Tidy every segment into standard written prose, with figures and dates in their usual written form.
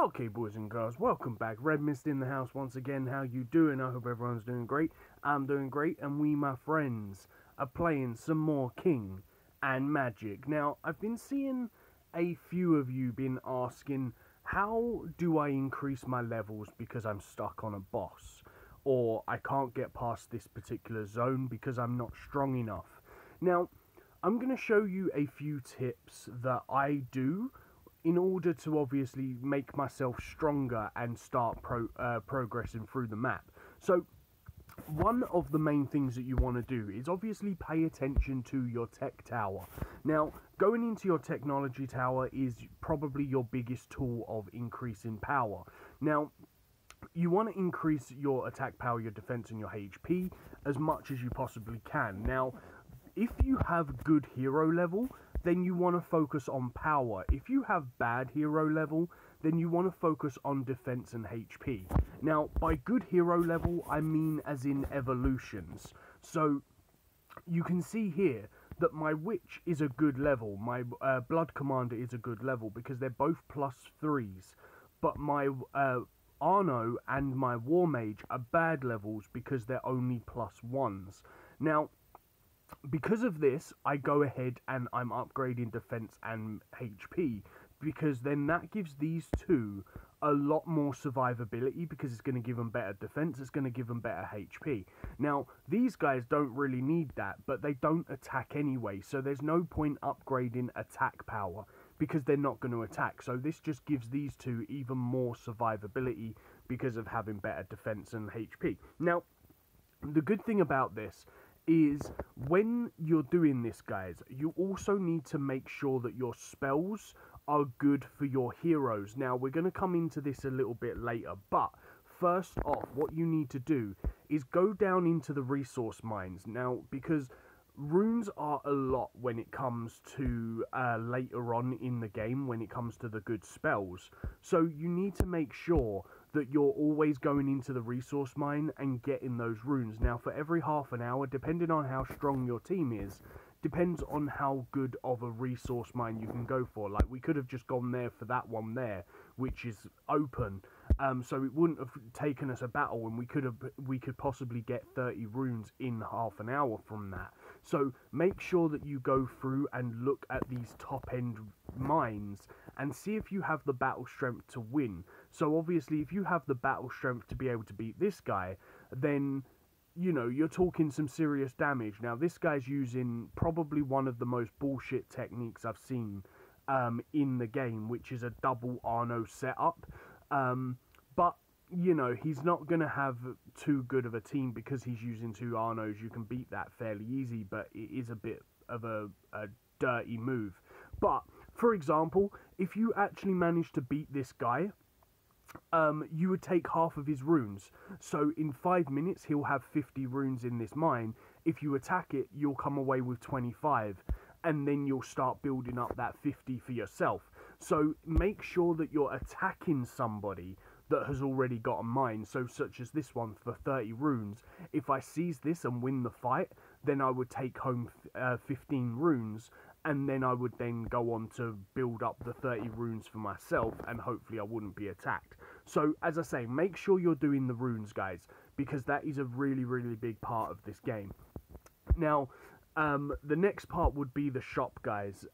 Okay, boys and girls, welcome back. Red Mist in the house once again. How you doing? I hope everyone's doing great. I'm doing great, and we, my friends, are playing some more King and Magic. Now, I've been seeing a few of you been asking, how do I increase my levels because I'm stuck on a boss? Or I can't get past this particular zone because I'm not strong enough. Now, I'm going to show you a few tips that I do in order to obviously make myself stronger and start progressing through the map. So one of the main things that you want to do is obviously pay attention to your tech tower. Now, going into your technology tower is probably your biggest tool of increasing power. Now, you want to increase your attack power, your defense, and your HP as much as you possibly can. Now, if you have good hero level, then you want to focus on power. If you have bad hero level, then you want to focus on defense and HP. Now, by good hero level, I mean as in evolutions. So, you can see here that my Witch is a good level, my Blood Commander is a good level, because they're both +3s. But my Arno and my War Mage are bad levels because they're only +1s. Now, because of this, I go ahead and I'm upgrading defense and HP, because then that gives these two a lot more survivability, because it's going to give them better defense, it's going to give them better HP. Now, these guys don't really need that, but they don't attack anyway, so there's no point upgrading attack power, because they're not going to attack. So this just gives these two even more survivability because of having better defense and HP. Now, the good thing about this is when you're doing this, guys, you also need to make sure that your spells are good for your heroes. Now, we're going to come into this a little bit later, but first off, what you need to do is go down into the resource mines. Now, because runes are a lot when it comes to later on in the game, when it comes to the good spells. So you need to make sure that you're always going into the resource mine and getting those runes. Now, for every half an hour, depending on how strong your team is, depends on how good of a resource mine you can go for. Like, we could have just gone there for that one there, which is open. So it wouldn't have taken us a battle, and we could possibly get 30 runes in half an hour from that. So make sure that you go through and look at these top end mines and see if you have the battle strength to win. So obviously, if you have the battle strength to be able to beat this guy, then you know, you're talking some serious damage. Now, this guy's using probably one of the most bullshit techniques I've seen in the game, which is a double Arno setup. But, you know, he's not going to have too good of a team because he's using two Arnos. You can beat that fairly easy, but it is a bit of a dirty move. But, for example, if you actually manage to beat this guy, you would take half of his runes. So in 5 minutes, he'll have 50 runes in this mine. If you attack it, you'll come away with 25. And then you'll start building up that 50 for yourself. So make sure that you're attacking somebody that has already got a mine, so such as this one for 30 runes. If I seize this and win the fight, then I would take home 15 runes, and then I would then go on to build up the 30 runes for myself, and hopefully I wouldn't be attacked. So, as I say, make sure you're doing the runes, guys, because that is a really, really big part of this game. Now, the next part would be the shop, guys.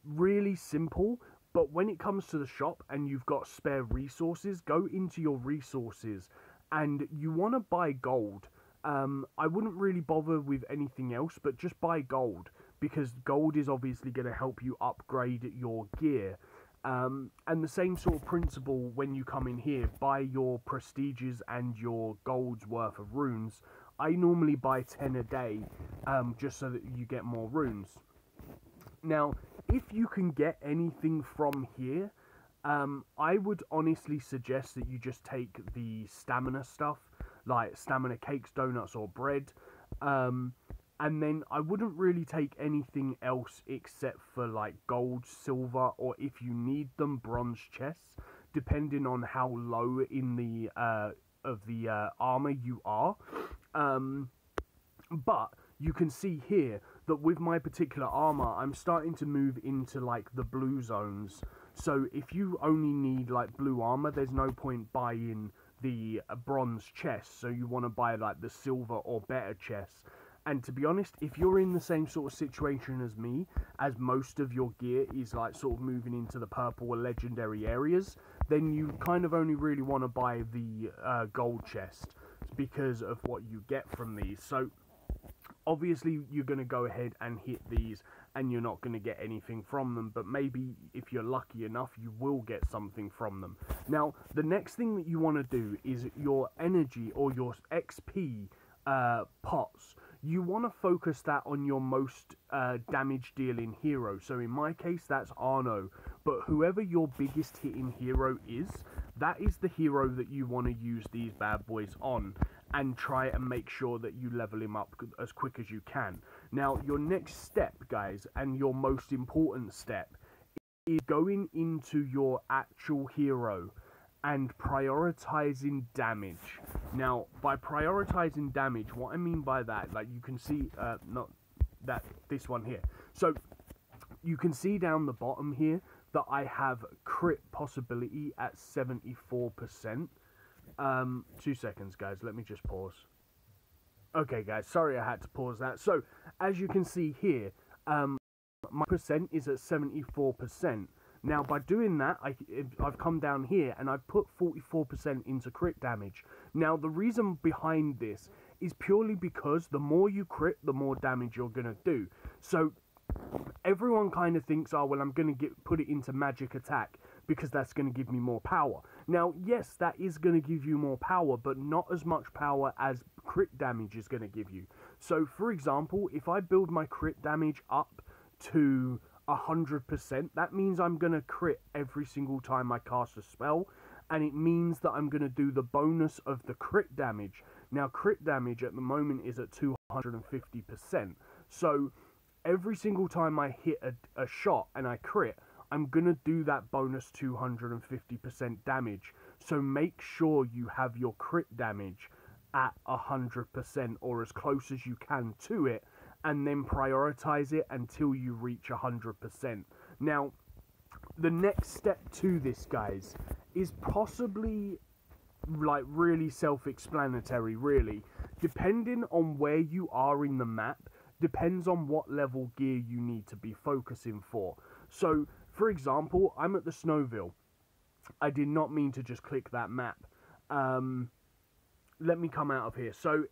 Really simple. But when it comes to the shop and you've got spare resources, go into your resources and you want to buy gold. I wouldn't really bother with anything else, but just buy gold, because gold is obviously going to help you upgrade your gear. And the same sort of principle when you come in here, buy your prestiges and your gold's worth of runes. I normally buy 10 a day, just so that you get more runes. Now, if you can get anything from here, I would honestly suggest that you just take the stamina stuff, like stamina cakes, donuts, or bread. And then I wouldn't really take anything else except for like gold, silver, or if you need them, bronze chests, depending on how low in the armor you are. But you can see here that with my particular armor, I'm starting to move into like the blue zones. So if you only need like blue armor, there's no point buying the bronze chest. So you want to buy like the silver or better chests. And to be honest, if you're in the same sort of situation as me, as most of your gear is like sort of moving into the purple or legendary areas, then you kind of only really want to buy the gold chest because of what you get from these. So obviously you're going to go ahead and hit these and you're not going to get anything from them, but maybe if you're lucky enough you will get something from them. Now the next thing that you want to do is your energy or your XP pots. You want to focus that on your most damage dealing hero. So in my case that's Arno, but whoever your biggest hitting hero is, that is the hero that you want to use these bad boys on, and try and make sure that you level him up as quick as you can. Now your next step, guys, and your most important step, is going into your actual hero and prioritizing damage. Now by prioritizing damage, what I mean by that, like you can see not that this one here, so you can see down the bottom here that I have crit possibility at 74%. 2 seconds, guys, let me just pause. Okay guys, sorry I had to pause that. So as you can see here, my percent is at 74%. Now by doing that, I've come down here and I've put 44% into crit damage. Now the reason behind this is purely because the more you crit, the more damage you're going to do. So everyone kind of thinks, oh well, I'm going to put it into magic attack because that's going to give me more power. Now yes, that is going to give you more power, but not as much power as crit damage is going to give you. So for example, if I build my crit damage up to 100%, that means I'm going to crit every single time I cast a spell, and it means that I'm going to do the bonus of the crit damage. Now crit damage at the moment is at 250%, so every single time I hit a shot and I crit, I'm going to do that bonus 250% damage. So make sure you have your crit damage at 100% or as close as you can to it, and then prioritize it until you reach 100%. Now, the next step to this, guys, is possibly like really self-explanatory, really. Depending on where you are in the map, depends on what level gear you need to be focusing for. So, for example, I'm at the Snowville. I did not mean to just click that map. Let me come out of here. So,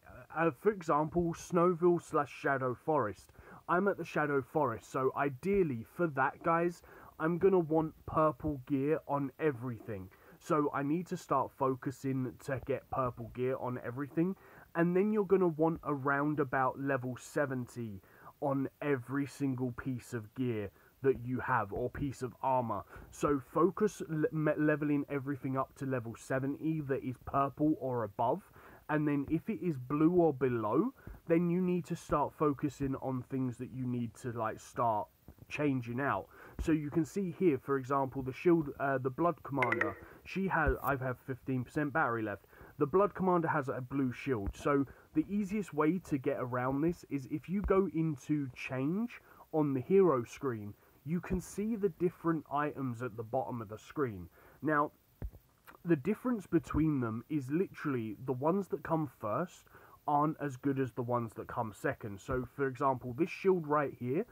for example, Snowville / Shadow Forest. I'm at the Shadow Forest, so ideally for that, guys, I'm going to want purple gear on everything. So I need to start focusing to get purple gear on everything. And then you're going to want around about level 70 on every single piece of gear that you have, or piece of armor. So focus leveling everything up to level 70 that is purple or above, and then if it is blue or below, then you need to start focusing on things that you need to like start changing out. So you can see here, for example, the shield, the Blood Commander, I have 15% battery left. The Blood Commander has a blue shield. So the easiest way to get around this is if you go into change on the hero screen, you can see the different items at the bottom of the screen. Now, the difference between them is literally the ones that come first aren't as good as the ones that come second. So, for example, this shield right here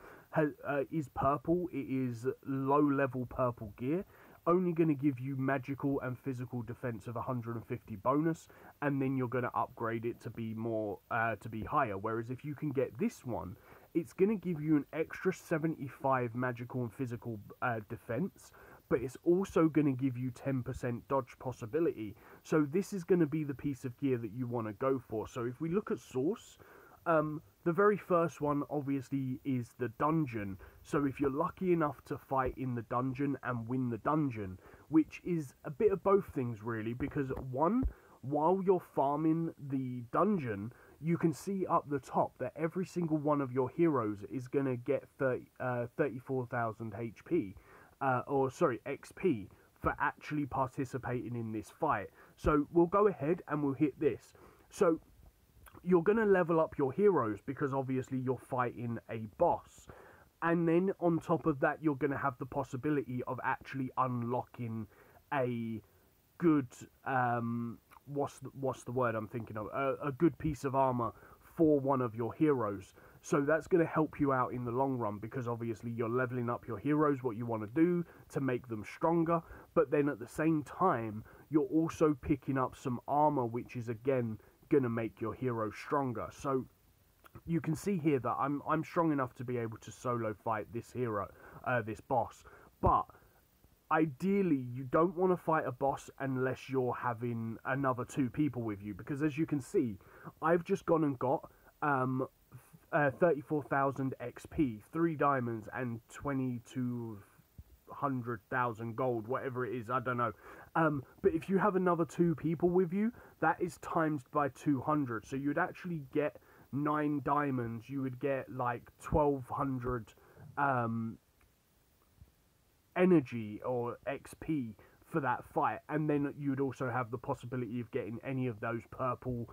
is purple. It is low-level purple gear, only going to give you magical and physical defense of 150 bonus, and then you're going to upgrade it to be more to be higher. Whereas if you can get this one, it's going to give you an extra 75 magical and physical defense, but it's also going to give you 10% dodge possibility. So this is going to be the piece of gear that you want to go for. So if we look at source, the very first one obviously is the dungeon. So if you're lucky enough to fight in the dungeon and win the dungeon, which is a bit of both things really, because one, while you're farming the dungeon, you can see up the top that every single one of your heroes is going to get 34,000 HP, XP for actually participating in this fight. So we'll go ahead and we'll hit this. So you're going to level up your heroes because obviously you're fighting a boss. And then on top of that, you're going to have the possibility of actually unlocking a good what's the word I'm thinking of, a good piece of armor for one of your heroes. So that's going to help you out in the long run, because obviously you're leveling up your heroes, what you want to do to make them stronger, but then at the same time you're also picking up some armor, which is again going to make your hero stronger. So you can see here that I'm strong enough to be able to solo fight this hero, this boss. But ideally, you don't want to fight a boss unless you're having another 2 people with you, because as you can see, I've just gone and got 34,000 XP, 3 diamonds, and 2,200,000 gold, whatever it is, I don't know. But if you have another 2 people with you, that is times by 200, so you'd actually get 9 diamonds, you would get like 1,200 energy or XP for that fight, and then you'd also have the possibility of getting any of those purple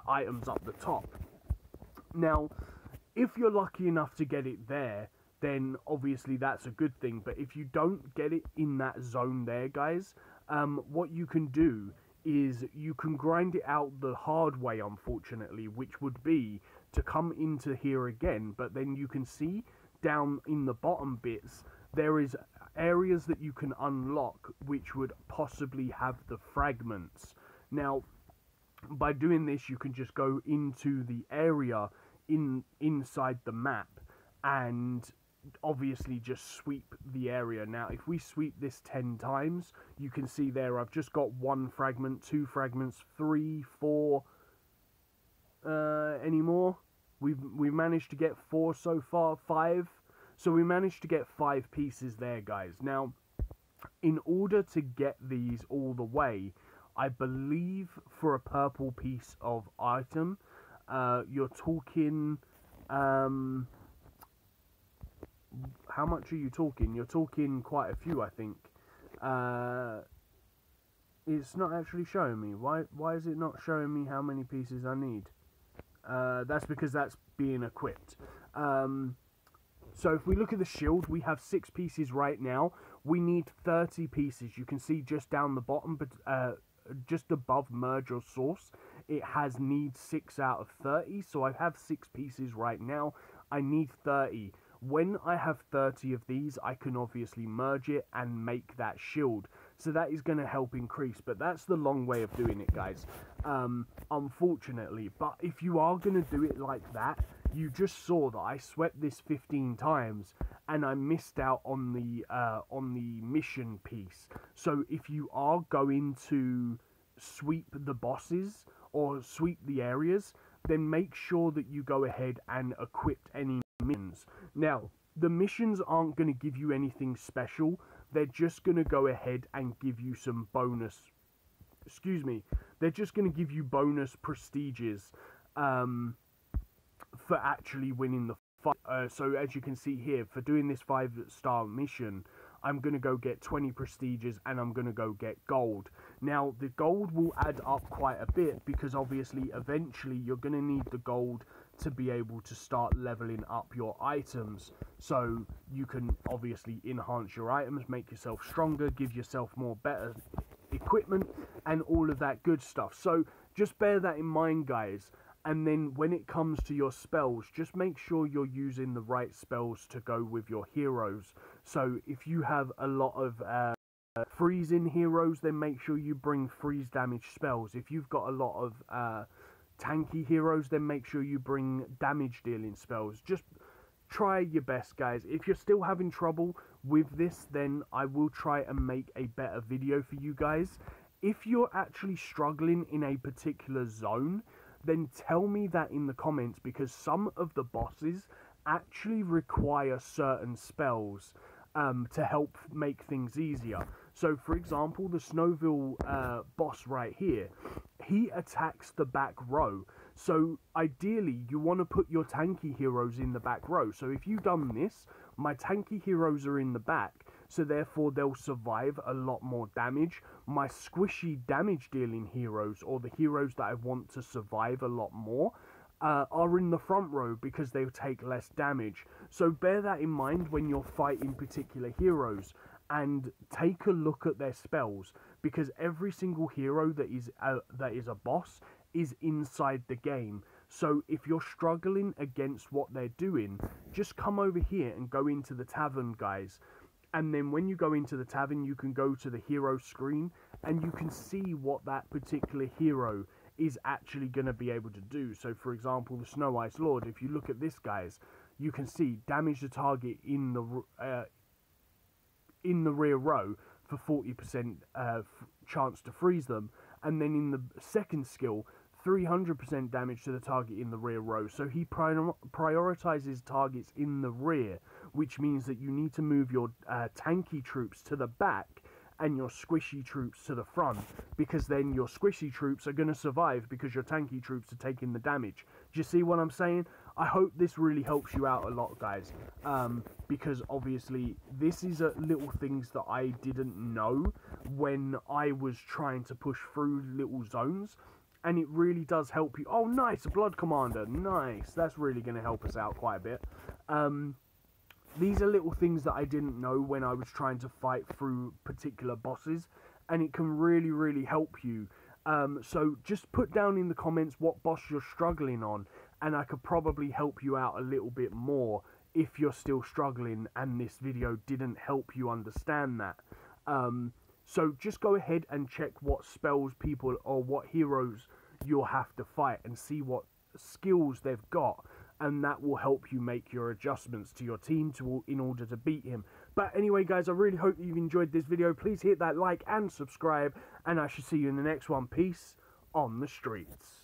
items up the top. Now, if you're lucky enough to get it there, then obviously that's a good thing, but if you don't get it in that zone there, guys, what you can do is you can grind it out the hard way, unfortunately, which would be to come into here again. But then you can see down in the bottom bits, there is areas that you can unlock which would possibly have the fragments. Now, by doing this, you can just go into the area inside the map and obviously just sweep the area. Now, if we sweep this 10 times, you can see there I've just got 1 fragment, 2 fragments, 3, 4, any more? We've managed to get 4 so far, 5. So we managed to get 5 pieces there, guys. Now, in order to get these all the way, I believe for a purple piece of item, you're talking, how much are you talking? You're talking quite a few, I think. It's not actually showing me. Why is it not showing me how many pieces I need? That's because that's being equipped. So if we look at the shield, we have 6 pieces right now. We need 30 pieces. You can see just down the bottom, but just above merge or source, it has needs 6 out of 30. So I have 6 pieces right now. I need 30. When I have 30 of these, I can obviously merge it and make that shield. So that is going to help increase, but that's the long way of doing it, guys, unfortunately. But if you are going to do it like that, you just saw that I swept this 15 times and I missed out on the mission piece. So if you are going to sweep the bosses or sweep the areas, then make sure that you go ahead and equip any missions. Now, the missions aren't going to give you anything special. They're just going to go ahead and give you some bonus, they're just going to give you bonus prestiges for actually winning the fight. So as you can see here, for doing this 5-star mission, I'm going to go get 20 prestiges and I'm going to go get gold. Now, the gold will add up quite a bit because obviously eventually you're going to need the gold to be able to start leveling up your items. So you can obviously enhance your items, make yourself stronger, give yourself more better equipment and all of that good stuff. So just bear that in mind, guys. And then when it comes to your spells, just make sure you're using the right spells to go with your heroes. So if you have a lot of freezing heroes, then make sure you bring freeze damage spells. If you've got a lot of tanky heroes, then make sure you bring damage dealing spells. Just try your best, guys. If you're still having trouble with this, then I will try and make a better video for you guys. If you're actually struggling in a particular zone, then tell me that in the comments, because some of the bosses actually require certain spells to help make things easier. So for example, the Snowville boss right here, he attacks the back row. So ideally you want to put your tanky heroes in the back row. So if you've done this, my tanky heroes are in the back, so therefore they'll survive a lot more damage. My squishy damage dealing heroes, or the heroes that I want to survive a lot more, are in the front row because they'll take less damage. So bear that in mind when you're fighting particular heroes, and take a look at their spells, because every single hero that is a boss is inside the game. So if you're struggling against what they're doing, just come over here and go into the tavern, guys. And then when you go into the tavern, you can go to the hero screen and you can see what that particular hero is actually going to be able to do. So for example, the Snow Ice Lord, if you look at this, guys, you can see damage the target in the rear row for 40% chance to freeze them, and then in the second skill, 300% damage to the target in the rear row. So he prioritizes targets in the rear, which means that you need to move your tanky troops to the back and your squishy troops to the front, because then your squishy troops are going to survive because your tanky troops are taking the damage. Do you see what I'm saying? I hope this really helps you out a lot, guys, because obviously this is little things that I didn't know when I was trying to push through little zones, and it really does help you. Oh, nice, a Blood Commander, nice, that's really going to help us out quite a bit. These are little things that I didn't know when I was trying to fight through particular bosses, and it can really, really help you. So just put down in the comments what boss you're struggling on, and I could probably help you out a little bit more if you're still struggling and this video didn't help you understand that. So just go ahead and check what spells people or what heroes you'll have to fight and see what skills they've got, and that will help you make your adjustments to your team in order to beat him. But anyway, guys, I really hope you've enjoyed this video. Please hit that like and subscribe, and I shall see you in the next one. Peace on the streets.